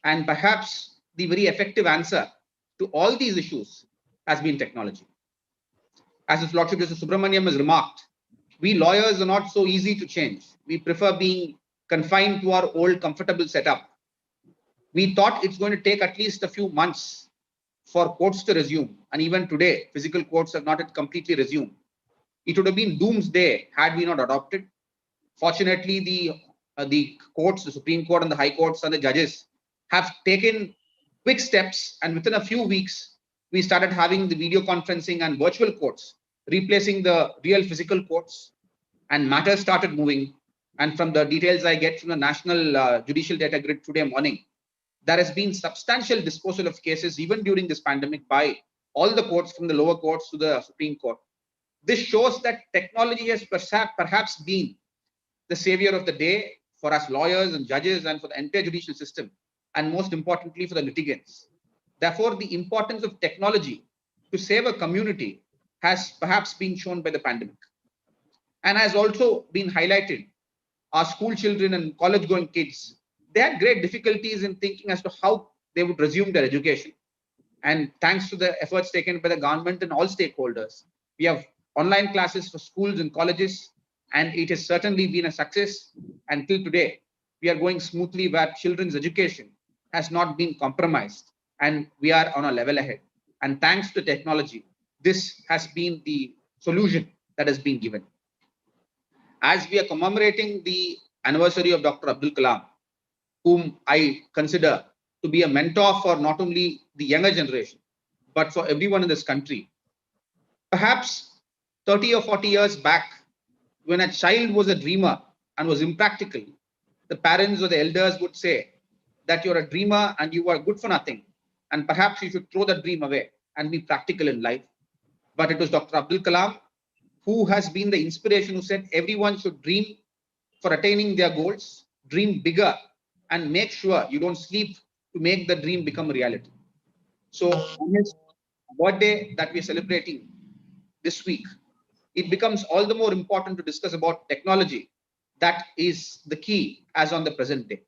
And perhaps the very effective answer to all these issues has been technology. As His Lordship Justice Subramaniam has remarked, we lawyers are not so easy to change. We prefer being confined to our old comfortable setup. We thought it's going to take at least a few months for courts to resume, and even today, physical courts have not yet completely resumed. It would have been doomsday had we not adopted. Fortunately, the courts, the Supreme Court and the High Courts and the judges have taken quick steps, and within a few weeks, we started having the video conferencing and virtual courts, replacing the real physical courts, and matters started moving. And from the details I get from the National Judicial Data Grid today morning, there has been substantial disposal of cases even during this pandemic by all the courts, from the lower courts to the Supreme Court. This shows that technology has perhaps been the savior of the day for us lawyers and judges and for the entire judicial system, and most importantly for the litigants. Therefore, the importance of technology to save a community has perhaps been shown by the pandemic, and has also been highlighted. Our school children and college-going kids, they had great difficulties in thinking as to how they would resume their education. And thanks to the efforts taken by the government and all stakeholders, we have online classes for schools and colleges, and it has certainly been a success. Until today, we are going smoothly, where children's education has not been compromised, and we are on a level ahead. And thanks to technology, this has been the solution that has been given. As we are commemorating the anniversary of Dr. Abdul Kalam, whom I consider to be a mentor for not only the younger generation, but for everyone in this country. Perhaps 30 or 40 years back, when a child was a dreamer and was impractical, the parents or the elders would say that you're a dreamer and you are good for nothing, and perhaps you should throw that dream away and be practical in life. But it was Dr. Abdul Kalam who has been the inspiration, who said everyone should dream for attaining their goals, dream bigger, and make sure you don't sleep to make the dream become a reality. So on his birthday that we're celebrating this week, it becomes all the more important to discuss about technology. That is the key as on the present day.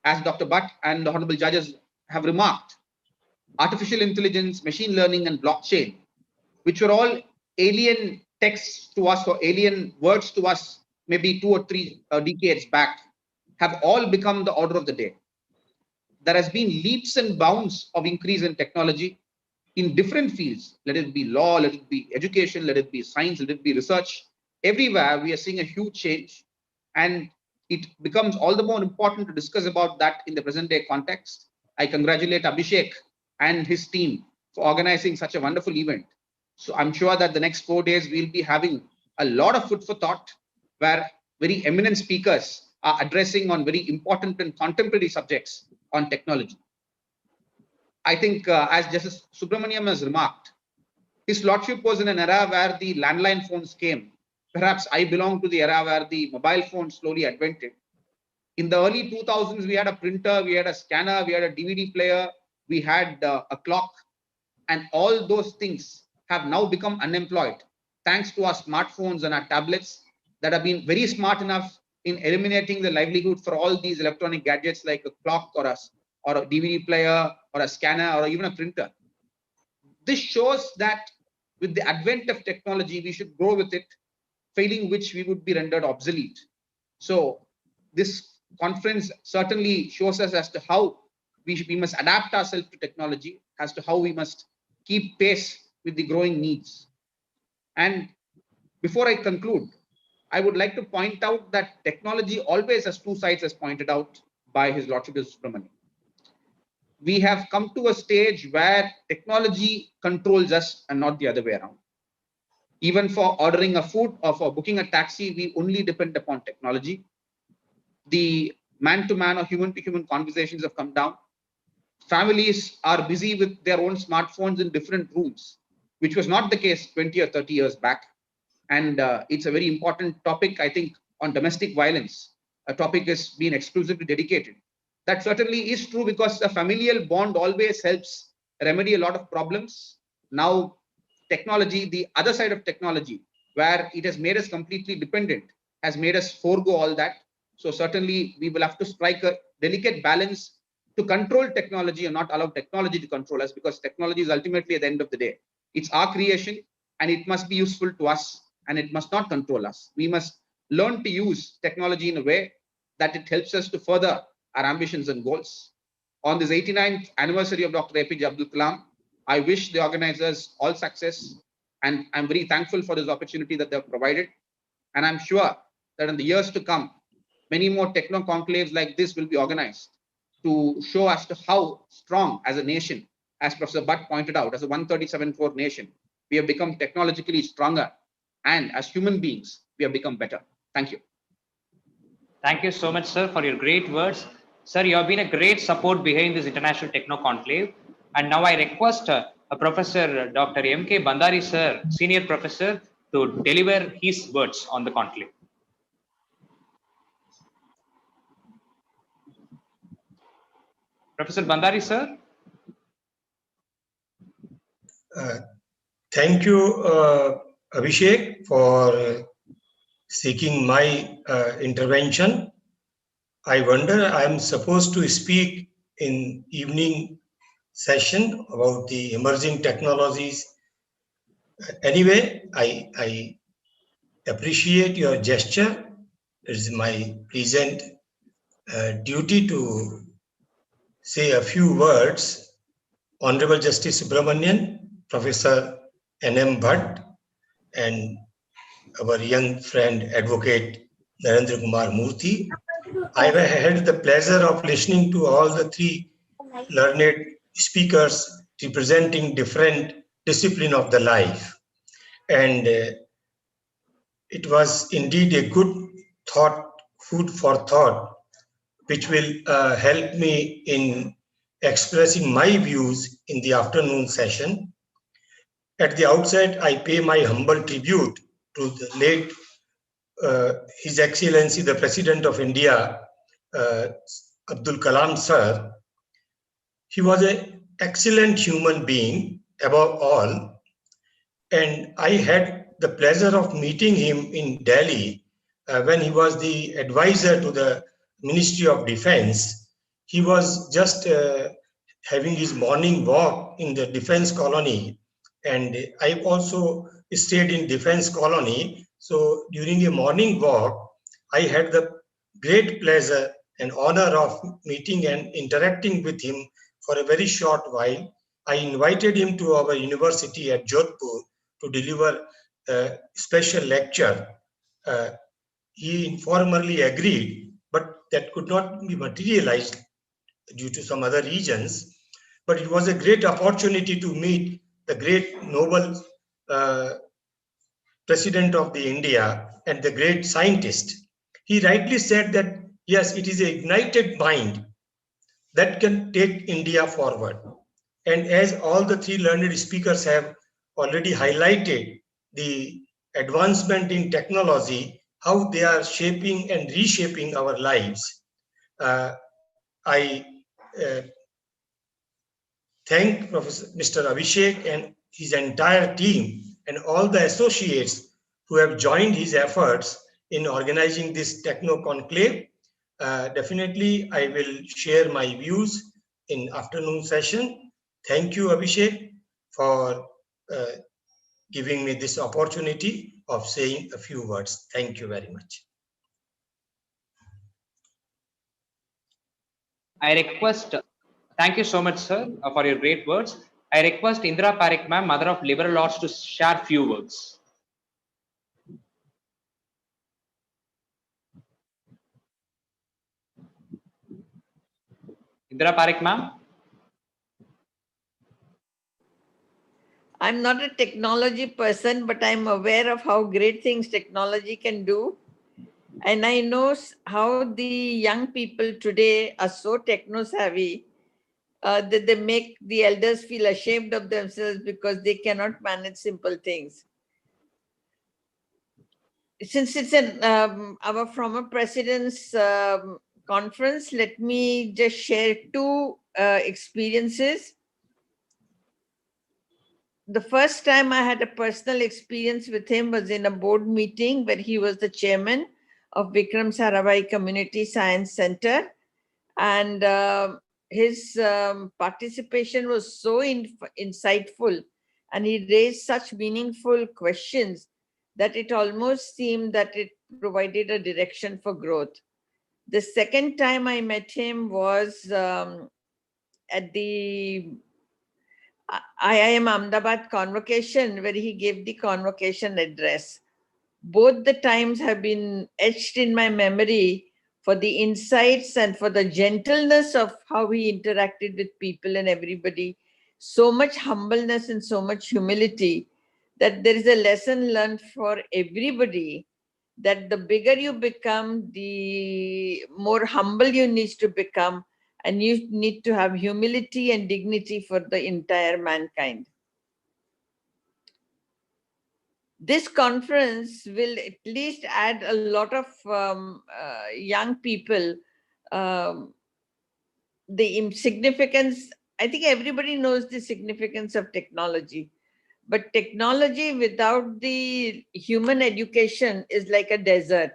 As Dr. Bhatt and the honorable judges have remarked, artificial intelligence, machine learning, and blockchain, which were all alien texts to us or alien words to us maybe 2 or 3 decades back, have all become the order of the day. There has been leaps and bounds of increase in technology in different fields. Let it be law, let it be education, let it be science, let it be research. Everywhere we are seeing a huge change, and it becomes all the more important to discuss about that in the present day context. I congratulate Abhishek and his team for organizing such a wonderful event. So I'm sure that the next 4 days we'll be having a lot of food for thought, where very eminent speakers are addressing on very important and contemporary subjects on technology. I think as Justice Subramaniam has remarked, his lordship was in an era where the landline phones came. Perhaps I belong to the era where the mobile phone slowly advented. In the early 2000s, we had a printer, we had a scanner, we had a DVD player, we had a clock, and all those things have now become unemployed thanks to our smartphones and our tablets that have been very smart enough in eliminating the livelihood for all these electronic gadgets like a clock or a DVD player or a scanner or even a printer. This shows that with the advent of technology, we should grow with it, failing which we would be rendered obsolete. So this conference certainly shows us as to how we must adapt ourselves to technology, as to how we must keep pace with the growing needs. And before I conclude, I would like to point out that technology always has two sides, as pointed out by His Lordship Subramaniam. We have come to a stage where technology controls us and not the other way around. Even for ordering a food or for booking a taxi, we only depend upon technology. The man-to-man or human-to-human conversations have come down. Families are busy with their own smartphones in different rooms, which was not the case 20 or 30 years back. And it's a very important topic, I think, on domestic violence. A topic is being exclusively dedicated. That certainly is true, because a familial bond always helps remedy a lot of problems. Now, technology, the other side of technology, where it has made us completely dependent, has made us forego all that. So certainly we will have to strike a delicate balance to control technology and not allow technology to control us, because technology is ultimately, at the end of the day, it's our creation and it must be useful to us and it must not control us. We must learn to use technology in a way that it helps us to further our ambitions and goals. On this 89th anniversary of Dr. APJ Abdul Kalam, I wish the organizers all success, and I'm very thankful for this opportunity that they've provided. And I'm sure that in the years to come, many more techno conclaves like this will be organized to show as to how strong as a nation, as Professor Bhatt pointed out, as a 137.4 nation, we have become technologically stronger, and as human beings, we have become better. Thank you. Thank you so much, sir, for your great words. Sir, you have been a great support behind this International Techno Conclave. And now I request Professor Dr. M.K. Bandari, sir, Senior Professor, to deliver his words on the conclave. Professor Bandari, sir. Thank you, Abhishek, for seeking my intervention. I wonder, I am supposed to speak in evening session about the emerging technologies. Anyway, I appreciate your gesture. It is my pleasant duty to say a few words. Honorable Justice Subramanian, Professor N.M. Bhatt, and our young friend, Advocate Narendra Kumar Murthy. I have had the pleasure of listening to all the three learned speakers representing different discipline of the life. And it was indeed a good thought, food for thought, which will help me in expressing my views in the afternoon session. At the outset, I pay my humble tribute to the late His Excellency, the President of India, Abdul Kalam sir. He was an excellent human being above all, and I had the pleasure of meeting him in Delhi when he was the advisor to the Ministry of Defense. He was just having his morning walk in the defense colony, and I also stayed in defense colony. So during a morning walk, I had the great pleasure and honor of meeting and interacting with him for a very short while. I invited him to our university at Jodhpur to deliver a special lecture. He informally agreed, but that could not be materialized due to some other reasons. But it was a great opportunity to meet the great noble President of the India and the great scientist. He rightly said that, yes, it is a ignited mind that can take India forward. And as all the three learned speakers have already highlighted the advancement in technology, how they are shaping and reshaping our lives. I thank Professor Mr. Abhishek and his entire team and all the associates who have joined his efforts in organizing this Techno Conclave. Definitely, I will share my views in afternoon session. Thank you, Abhishek, for giving me this opportunity of saying a few words. Thank you very much. I request, thank you so much, sir, for your great words. I request Indra Parekh ma'am, Mother of Liberal Arts, to share few words. Indra Parekh ma'am. I'm not a technology person, but I'm aware of how great things technology can do. And I know how the young people today are so techno savvy that they make the elders feel ashamed of themselves because they cannot manage simple things. Since it's our former president's conference, let me just share two experiences. The first time I had a personal experience with him was in a board meeting where he was the chairman of Vikram Sarabhai Community Science Center. And his participation was so insightful, and he raised such meaningful questions that it almost seemed that it provided a direction for growth. The second time I met him was at the IIM Ahmedabad convocation where he gave the convocation address. Both the times have been etched in my memory for the insights and for the gentleness of how he interacted with people and everybody. So much humbleness and so much humility that there is a lesson learned for everybody, that the bigger you become, the more humble you need to become, and you need to have humility and dignity for the entire mankind. This conference will at least add a lot of young people the significance. I think everybody knows the significance of technology, but technology without the human education is like a desert,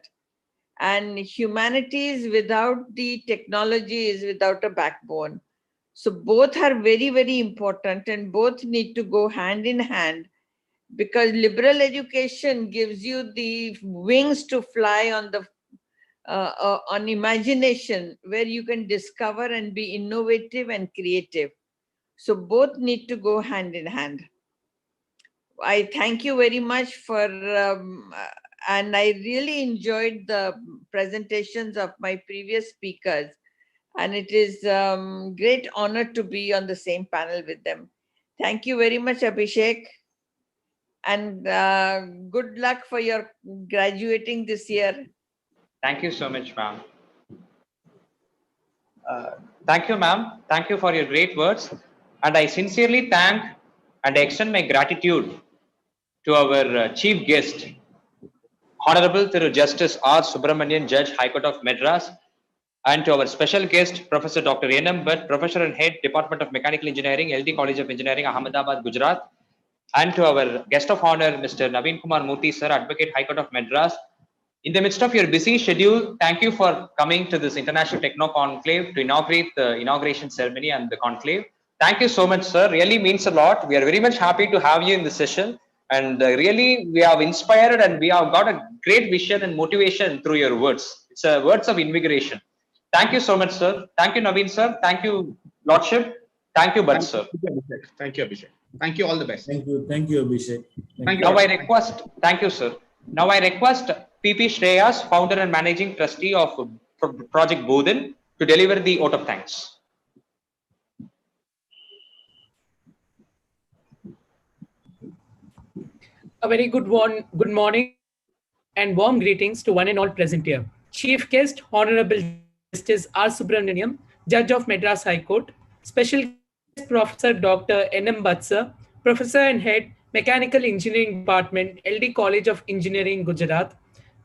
and humanities without the technology is without a backbone. So both are very, very important, and both need to go hand in hand, because liberal education gives you the wings to fly on the on imagination, where you can discover and be innovative and creative. So both need to go hand in hand. I thank you very much for and I really enjoyed the presentations of my previous speakers, and it is great honor to be on the same panel with them. Thank you very much, Abhishek, and good luck for your graduating this year. Thank you so much, ma'am. Thank you, ma'am. Thank you for your great words. And I sincerely thank and extend my gratitude to our chief guest, Honorable Thiru Justice R. Subramanian, Judge, High Court of Madras, and to our special guest, Professor Dr. N.M. Bhatt, Professor and Head, Department of Mechanical Engineering, LD College of Engineering, Ahmedabad, Gujarat, and to our guest of honor, Mr. Naveen Kumar Murthy, Sir, Advocate, High Court of Madras. In the midst of your busy schedule, thank you for coming to this International Techno Conclave to inaugurate the inauguration ceremony and the conclave. Thank you so much, sir. Really means a lot. We are very much happy to have you in this session. And really, we have inspired and we have got a great vision and motivation through your words. It's words of invigoration. Thank you so much, sir. Thank you, Naveen, sir. Thank you, Lordship. Thank you, Bhatt, sir. Thank you, Abhishek. Thank you. All the best. Thank you, Abhishek. Thank you. Now I request, thank you, sir. Now I request PP Shreyas, founder and managing trustee of Project Bodhan, to deliver the vote of thanks. A very good morning and warm greetings to one and all present here. Chief guest, Honorable Justice R. Subramaniam, Judge of Madras High Court, Special Guest Professor Dr. N.M. Bhatt, Professor and Head, Mechanical Engineering Department, LD College of Engineering, Gujarat,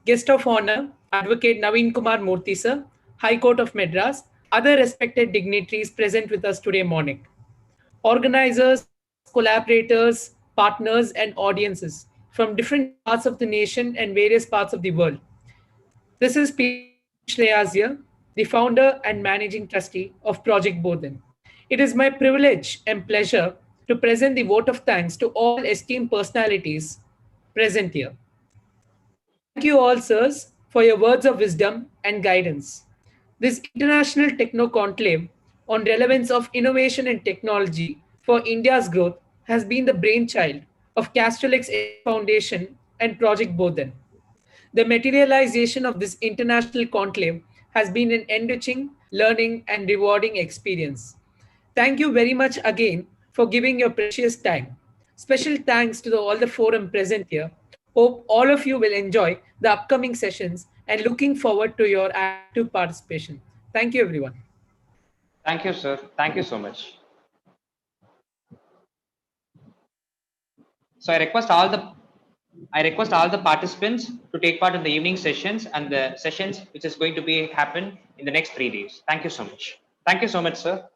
Guest of Honor, Advocate Naveen Kumar Murthy, Sir, High Court of Madras, other respected dignitaries present with us today morning, organizers, collaborators, partners, and audiences from different parts of the nation and various parts of the world. This is P. Shreyas here, the founder and managing trustee of Project Bodhan. It is my privilege and pleasure to present the vote of thanks to all esteemed personalities present here. Thank you all, sirs, for your words of wisdom and guidance. This International Techno Conclave on relevance of innovation and technology for India's growth has been the brainchild of Castrolix Foundation and Project Bodhan. The materialization of this international conclave has been an enriching, learning, and rewarding experience. Thank you very much again for giving your precious time. Special thanks to all the forum present here. Hope all of you will enjoy the upcoming sessions and looking forward to your active participation. Thank you, everyone. Thank you, sir. Thank you so much. So I request all the participants to take part in the evening sessions and the sessions which is going to be happen in the next 3 days. Thank you so much. Thank you so much, sir.